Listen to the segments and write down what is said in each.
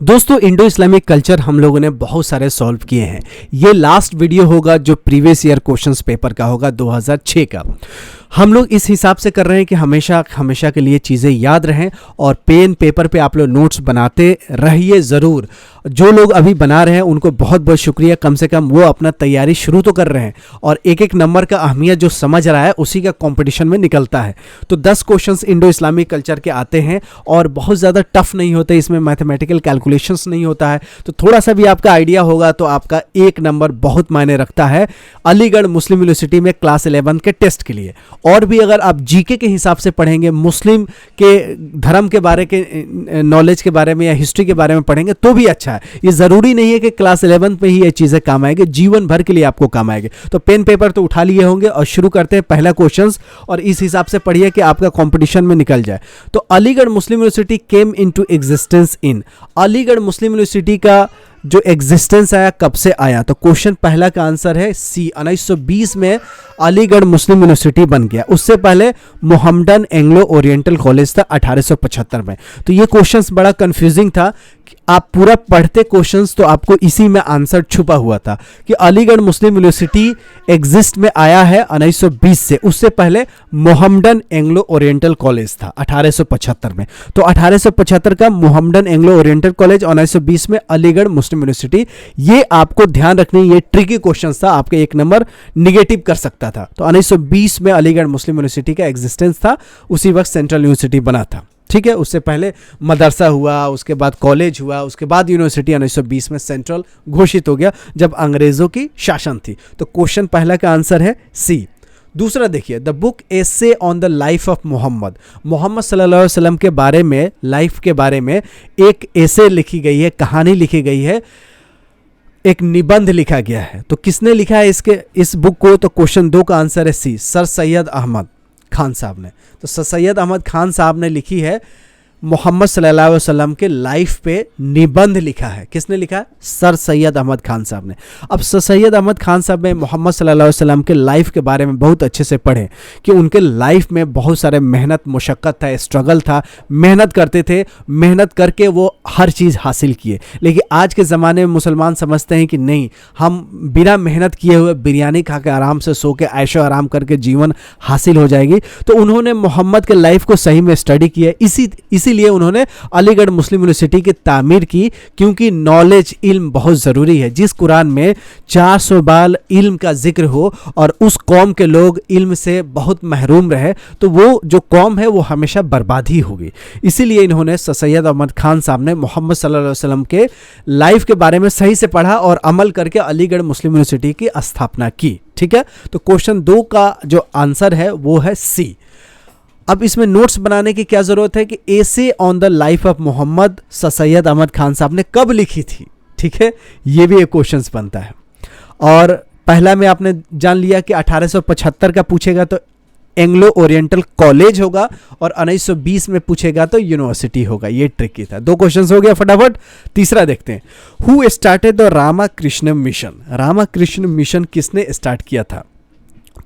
दोस्तों, Indo Islamic culture हम लोगों ने बहुत सारे सॉल्व किए हैं। ये लास्ट वीडियो होगा जो प्रीवियस ईयर क्वेश्चंस पेपर का होगा 2006 का। हम लोग इस हिसाब से कर रहे हैं कि हमेशा हमेशा के लिए चीज़ें याद रहें और पेन पेपर पे आप लोग नोट्स बनाते रहिए ज़रूर। जो लोग अभी बना रहे हैं उनको बहुत बहुत शुक्रिया, कम से कम वो अपना तैयारी शुरू तो कर रहे हैं और एक एक नंबर का अहमियत जो समझ रहा है उसी का कंपटीशन में निकलता है। तो 10 क्वेश्चंस इंडो इस्लामिक कल्चर के आते हैं और बहुत ज़्यादा टफ नहीं होते, इसमें मैथमेटिकल कैलकुलेशंस नहीं होता है। तो थोड़ा सा भी आपका आइडिया होगा तो आपका एक नंबर बहुत मायने रखता है अलीगढ़ मुस्लिम यूनिवर्सिटी में क्लास 11 के टेस्ट के लिए। और भी अगर आप जीके के हिसाब से पढ़ेंगे, मुस्लिम के धर्म के बारे के नॉलेज के बारे में या हिस्ट्री के बारे में पढ़ेंगे तो भी अच्छा है। ये ज़रूरी नहीं है कि क्लास 11 में ही ये चीज़ें काम आएगी, जीवन भर के लिए आपको काम आएगी। तो पेन पेपर तो उठा लिए होंगे और शुरू करते हैं पहला क्वेश्चन और इस हिसाब से पढ़िए कि आपका कंपटीशन में निकल जाए। तो Aligarh Muslim University came into existence in, Aligarh Muslim University का जो एग्जिस्टेंस आया कब से आया, तो क्वेश्चन पहला का आंसर है सी। 1920 में अलीगढ़ मुस्लिम यूनिवर्सिटी बन गया। उससे पहले मोहम्मडन एंग्लो ओरिएंटल कॉलेज था 1875 में। तो ये क्वेश्चंस बड़ा कंफ्यूजिंग था, आप पूरा पढ़ते क्वेश्चंस तो आपको इसी में आंसर छुपा हुआ था कि अलीगढ़ मुस्लिम यूनिवर्सिटी एग्जिस्ट में आया है 1920 से। उससे पहले मोहम्मडन एंग्लो ओरिएंटल कॉलेज था 1875 में। तो 1875 का मोहम्मडन एंग्लो ओरिएंटल कॉलेज, 1920 में अलीगढ़ मुस्लिम यूनिवर्सिटी। ये आपको ध्यान रखनी, ये ट्रिकी क्वेश्चन था, आपके एक नंबर निगेटिव कर सकता था। तो 1920 में अलीगढ़ मुस्लिम यूनिवर्सिटी का एग्जिस्टेंस था, उसी वक्त सेंट्रल यूनिवर्सिटी बना था। ठीक है, उससे पहले मदरसा हुआ, उसके बाद कॉलेज हुआ, उसके बाद यूनिवर्सिटी 1920 में सेंट्रल घोषित हो गया जब अंग्रेजों की शासन थी। तो क्वेश्चन पहला का आंसर है सी। दूसरा देखिए, the book essay on the life of Mohammed, Mohammed सल्लल्लाहु अलैहि वसल्लम के बारे में, लाइफ के बारे में एक एसे लिखी गई है, कहानी लिखी गई है, एक निबंध लिखा गया है। तो किसने लिखा है इस बुक को, तो क्वेश्चन 2 का आंसर है सी, सर सैयद अहमद खान साहब ने। तो सर सैयद अहमद खान साहब ने लिखी है, मोहम्मद सल्लल्लाहु अलैहि वसल्लम के लाइफ पे निबंध लिखा है। किसने लिखा है? सर सैयद अहमद खान साहब ने। अब सर सैयद अहमद खान साहब ने मोहम्मद सल्लल्लाहु अलैहि वसल्लम के लाइफ के बारे में बहुत अच्छे से पढ़े कि उनके लाइफ में बहुत सारे मेहनत मुशक्क़त था, स्ट्रगल था, मेहनत करते थे, मेहनत करके वो हर चीज़ हासिल किए। लेकिन आज के ज़माने में मुसलमान समझते हैं कि नहीं, हम बिना मेहनत किए हुए बिरयानी खा के आराम से सो के ऐशो आराम करके जीवन हासिल हो जाएगी। तो उन्होंने मोहम्मद के लाइफ को सही में स्टडी किया, इसीलिए उन्होंने अलीगढ़ मुस्लिम यूनिवर्सिटी की तामीर की, क्योंकि नॉलेज, इल्म बहुत ज़रूरी है। जिस कुरान में 400 बार इल्म का जिक्र हो और उस कौम के लोग इल्म से बहुत महरूम रहे तो वो जो कौम है वो हमेशा बर्बाद ही होगी। इसीलिए इन्होंने सर सैयद अहमद खान साहब ने मोहम्मद सल्लल्लाहु अलैहि वसल्लम के लाइफ के बारे में सही से पढ़ा और अमल करके अलीगढ़ मुस्लिम यूनिवर्सिटी की स्थापना की। ठीक है, तो क्वेश्चन 2 का जो आंसर है वो है सी। अब इसमें नोट्स बनाने की क्या ज़रूरत है कि essay on the life of Mohammed sir Syed Ahmed Khan साहब ने कब लिखी थी। ठीक है, ये भी एक क्वेश्चन बनता है। और पहला में आपने जान लिया कि 1875 का पूछेगा तो एंग्लो ओरिएंटल कॉलेज होगा और 1920 में पूछेगा तो यूनिवर्सिटी होगा। ये ट्रिकी था। 2 क्वेश्चन हो गया फटाफट। तीसरा देखते हैं, who started the Ramakrishna mission, Ramakrishna mission किसने स्टार्ट किया था।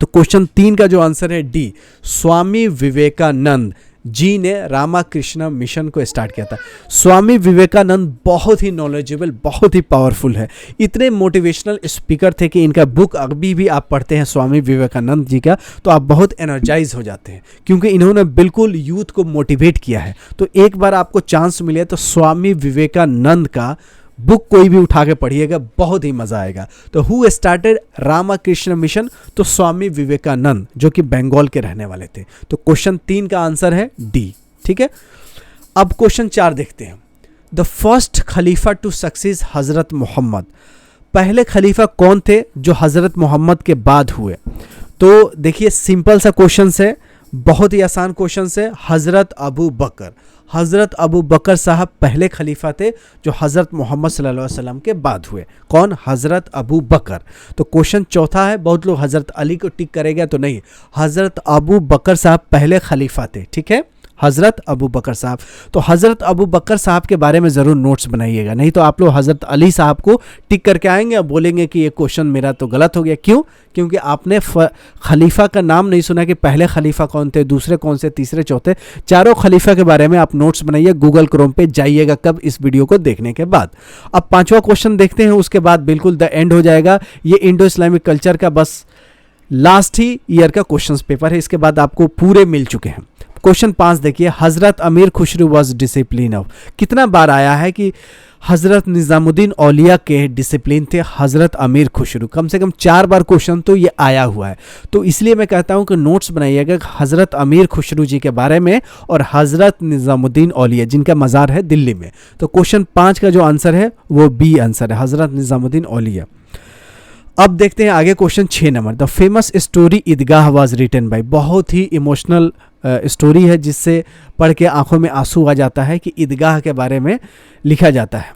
तो क्वेश्चन 3 का जो आंसर है डी, स्वामी विवेकानंद जी ने रामाकृष्ण मिशन को स्टार्ट किया था। स्वामी विवेकानंद बहुत ही नॉलेजेबल, बहुत ही पावरफुल है, इतने मोटिवेशनल स्पीकर थे कि इनका बुक अभी भी आप पढ़ते हैं स्वामी विवेकानंद जी का तो आप बहुत एनर्जाइज हो जाते हैं, क्योंकि इन्होंने बिल्कुल यूथ को मोटिवेट किया है। तो एक बार आपको चांस मिले तो स्वामी विवेकानंद का बुक कोई भी उठा के पढ़िएगा, बहुत ही मजा आएगा। तो हु स्टार्टेड रामाकृष्ण मिशन, तो स्वामी विवेकानंद जो कि बंगाल के रहने वाले थे। तो क्वेश्चन 3 का आंसर है डी। ठीक है, अब क्वेश्चन 4 देखते हैं, the first khalifa to succeed हजरत मोहम्मद, पहले खलीफा कौन थे जो हजरत मोहम्मद के बाद हुए। तो देखिए सिंपल सा क्वेश्चन है, बहुत ही आसान क्वेश्चन है, हजरत अबू बकर। हज़रत अबू बकर साहब पहले खलीफा थे जो हज़रत मोहम्मद सल्लल्लाहु अलैहि वसल्लम के बाद हुए। कौन? हज़रत अबू बकर। तो क्वेश्चन 4 है, बहुत लोग हज़रत अली को टिक करेगा तो नहीं, हज़रत अबू बकर साहब पहले खलीफा थे। ठीक है, हज़रत अबू बकर साहब। तो हज़रत अबू बकर साहब के बारे में ज़रूर नोट्स बनाइएगा, नहीं तो आप लोग हज़रत अली साहब को टिक करके आएंगे और बोलेंगे कि ये क्वेश्चन मेरा तो गलत हो गया। क्यों? क्योंकि आपने खलीफा का नाम नहीं सुना कि पहले खलीफा कौन थे, दूसरे कौन से, तीसरे चौथे, चारों खलीफा के बारे में आप नोट्स बनाइए, गूगल क्रोम पे जाइएगा कब, इस वीडियो को देखने के बाद। अब 5वां क्वेश्चन देखते हैं, उसके बाद बिल्कुल द एंड हो जाएगा। ये इंडो इस्लामिक कल्चर का बस लास्ट ही ईयर का क्वेश्चन पेपर है, इसके बाद आपको पूरे मिल चुके हैं। क्वेश्चन 5 देखिए, हज़रत अमीर खुसरो वॉज डिसिप्लिन ऑफ। कितना बार आया है कि हज़रत निज़ामुद्दीन औलिया के डिसिप्लिन थे हज़रत अमीर खुसरो, कम से कम 4 बार क्वेश्चन तो ये आया हुआ है। तो इसलिए मैं कहता हूँ कि नोट्स बनाइएगा हज़रत अमीर खुसरो जी के बारे में और हज़रत निज़ामुद्दीन औलिया जिनका मज़ार है दिल्ली में। तो क्वेश्चन 5 का जो आंसर है वो बी आंसर है, हज़रत निज़ामुद्दीन औलिया। अब देखते हैं आगे क्वेश्चन 6 नंबर, the famous story Idgah was written by. बहुत ही इमोशनल स्टोरी है जिससे पढ़ के आंखों में आंसू आ जाता है कि ईदगाह के बारे में लिखा जाता है।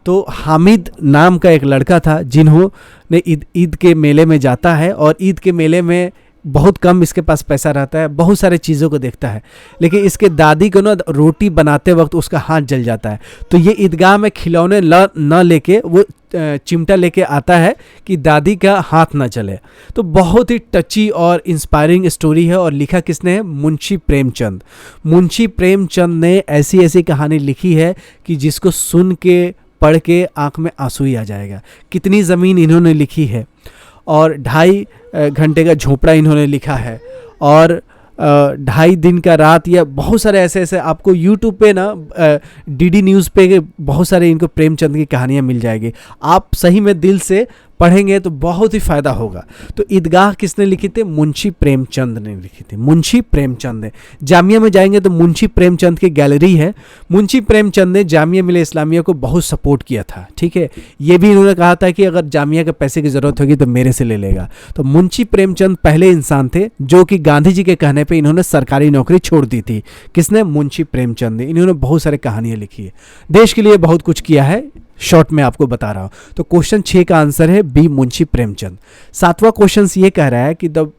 तो हामिद नाम का एक लड़का था जिन्होंने ईद के मेले में जाता है और ईद के मेले में बहुत कम इसके पास पैसा रहता है, बहुत सारे चीज़ों को देखता है, लेकिन इसके दादी को ना रोटी बनाते वक्त उसका हाथ जल जाता है। तो ये ईदगाह में खिलौने न लेके वो चिमटा लेके आता है कि दादी का हाथ ना चले। तो बहुत ही टची और इंस्पायरिंग स्टोरी है और लिखा किसने है? मुंशी प्रेमचंद। मुंशी प्रेमचंद ने ऐसी ऐसी कहानी लिखी है कि जिसको सुन के पढ़ के आँख में आंसू ही आ जाएगा। कितनी ज़मीन इन्होंने लिखी है और 2.5 घंटे का झोपड़ा इन्होंने लिखा है और 2.5 दिन का रात, या बहुत सारे ऐसे ऐसे आपको यूट्यूब पे ना डीडी न्यूज़ पे बहुत सारे इनको प्रेमचंद की कहानियाँ मिल जाएगी। आप सही में दिल से पढ़ेंगे तो बहुत ही फ़ायदा होगा। तो ईदगाह किसने लिखी थी? मुंशी प्रेमचंद ने लिखी थी, मुंशी प्रेमचंद ने। जामिया में जाएंगे तो मुंशी प्रेमचंद की गैलरी है। मुंशी प्रेमचंद ने जामिया मिलिया इस्लामिया को बहुत सपोर्ट किया था, ठीक है। ये भी इन्होंने कहा था कि अगर जामिया के पैसे की ज़रूरत होगी तो मेरे से ले लेगा। तो मुंशी प्रेमचंद पहले इंसान थे जो कि गांधी जी के कहने पर इन्होंने सरकारी नौकरी छोड़ दी थी। किसने? मुंशी प्रेमचंद ने। इन्होंने बहुत सारे कहानियाँ लिखी है, देश के लिए बहुत कुछ किया है, शॉर्ट में आपको बता रहा हूं। तो क्वेश्चन 6 का आंसर है बी, मुंशी प्रेमचंद। 7वां क्वेश्चन ये कह रहा है कि द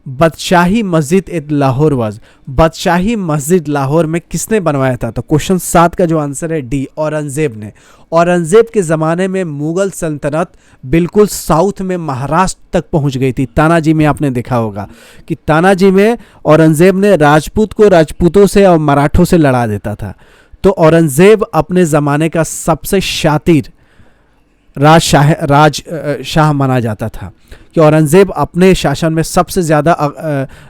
बादशाही मस्जिद एट लाहौर वाज। बादशाही मस्जिद लाहौर में किसने बनवाया था? तो क्वेश्चन 7 का जो आंसर है डी, औरंगजेब ने। औरंगजेब के ज़माने में मुग़ल सल्तनत बिल्कुल साउथ में महाराष्ट्र तक पहुंच गई थी। तानाजी में आपने देखा होगा कि तानाजी में औरंगजेब ने राजपूत को राजपूतों से और मराठों से लड़ा देता था। तो औरंगजेब अपने ज़माने का सबसे शातिर शाह माना जाता था कि औरंगजेब अपने शासन में सबसे ज़्यादा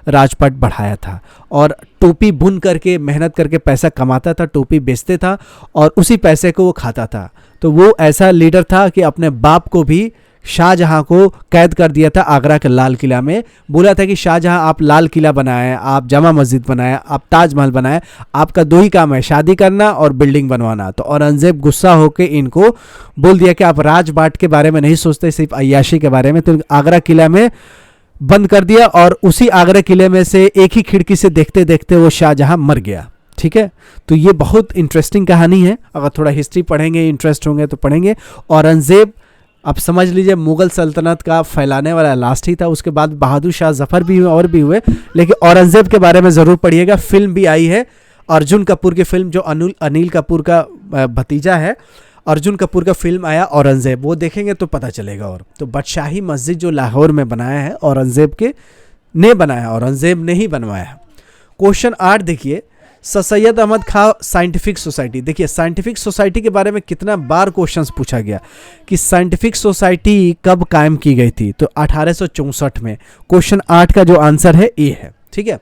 राजपट बढ़ाया था और टोपी बुन करके मेहनत करके पैसा कमाता था, टोपी बेचते था और उसी पैसे को वो खाता था। तो वो ऐसा लीडर था कि अपने बाप को भी, शाहजहां को कैद कर दिया था आगरा के लाल किला में। बोला था कि शाहजहां आप लाल किला बनाएं, आप जामा मस्जिद बनाएं, आप ताजमहल बनाएं, आपका 2 ही काम है, शादी करना और बिल्डिंग बनवाना। तो औरंगजेब गुस्सा होकर इनको बोल दिया कि आप राज बाट के बारे में नहीं सोचते, सिर्फ अय्याशी के बारे में। तो आगरा किला में बंद कर दिया और उसी आगरा किले में से एक ही खिड़की से देखते देखते वो शाहजहां मर गया, ठीक है। तो ये बहुत इंटरेस्टिंग कहानी है, अगर थोड़ा हिस्ट्री पढ़ेंगे, इंटरेस्ट होंगे तो पढ़ेंगे। औरंगजेब आप समझ लीजिए मुग़ल सल्तनत का फैलाने वाला लास्ट ही था। उसके बाद बहादुर शाह जफ़र भी हुए और भी हुए, लेकिन औरंगजेब के बारे में ज़रूर पढ़िएगा। फिल्म भी आई है, अर्जुन कपूर की फिल्म, जो अनिल कपूर का भतीजा है, अर्जुन कपूर का फिल्म आया औरंगजेब, वो देखेंगे तो पता चलेगा। और तो बादशाही मस्जिद जो लाहौर में बनाया है औरंगजेब के ने बनाया, औरंगजेब ने ही बनवाया। क्वेश्चन 8 देखिए, सैयद अहमद खां साइंटिफिक सोसाइटी। देखिए साइंटिफिक सोसाइटी के बारे में कितना बार क्वेश्चंस पूछा गया कि साइंटिफिक सोसाइटी कब कायम की गई थी? तो 1864 में। क्वेश्चन 8 का जो आंसर है ए है, ठीक है।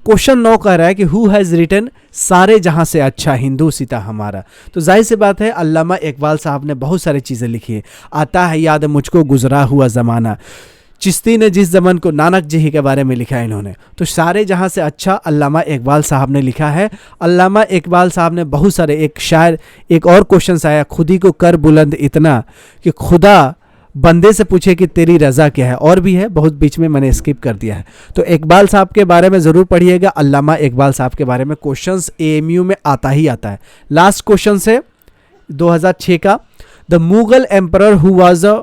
क्वेश्चन 9 कह रहा है कि हु हैज़ रिटन सारे जहां से अच्छा हिंदू सीता हमारा। तो जाहिर सी बात है अल्लामा इकबाल साहब ने बहुत सारी चीज़ें लिखी है। आता है याद मुझको गुजरा हुआ ज़माना, चिश्ती ने जिस ज़मन को, नानक जी ही के बारे में लिखा है इन्होंने। तो सारे जहाँ से अच्छा अल्लामा इकबाल साहब ने लिखा है। अल्लामा इकबाल साहब ने बहुत सारे, एक शायर, एक और क्वेश्चन आया, खुदी को कर बुलंद इतना कि खुदा बंदे से पूछे कि तेरी रज़ा क्या है, और भी है बहुत, बीच में मैंने स्किप कर दिया है। तो इकबाल साहब के बारे में ज़रूर पढ़िएगा, अल्लामा इकबाल साहब के बारे में क्वेश्चंस AMU में आता ही आता है। लास्ट क्वेश्चन है 2006 का, the Mughal emperor who was a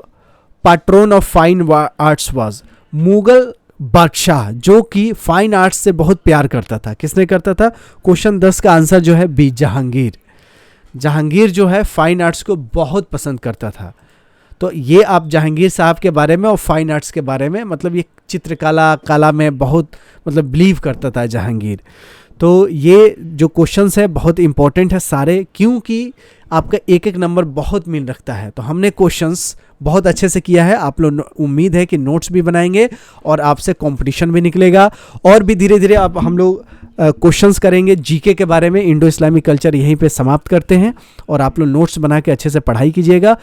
patron of fine arts was. Mughal बादशाह, जो कि फाइन आर्ट्स से बहुत प्यार करता था। किसने करता था? क्वेश्चन 10 का आंसर जो है बी, जहांगीर। जहांगीर जो है फाइन आर्ट्स को बहुत पसंद करता था। तो ये आप जहांगीर साहब के बारे में और फाइन आर्ट्स के बारे में, मतलब ये चित्रकला कला में बहुत मतलब बिलीव करता था जहांगीर। तो ये जो क्वेश्चंस है बहुत इंपॉर्टेंट है सारे, क्योंकि आपका एक एक नंबर बहुत मीन रखता है। तो हमने क्वेश्चंस बहुत अच्छे से किया है। आप लोग उम्मीद है कि नोट्स भी बनाएंगे और आपसे कंपटीशन भी निकलेगा। और भी धीरे धीरे अब हम लोग क्वेश्चंस करेंगे जीके के बारे में। इंडो इस्लामिक कल्चर यहीं पे समाप्त करते हैं और आप लोग नोट्स बना के अच्छे से पढ़ाई कीजिएगा।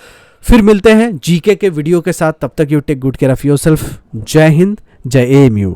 फिर मिलते हैं जीके के वीडियो के साथ। तब तक you take good care of yourself. Jai Hind, जय AMU।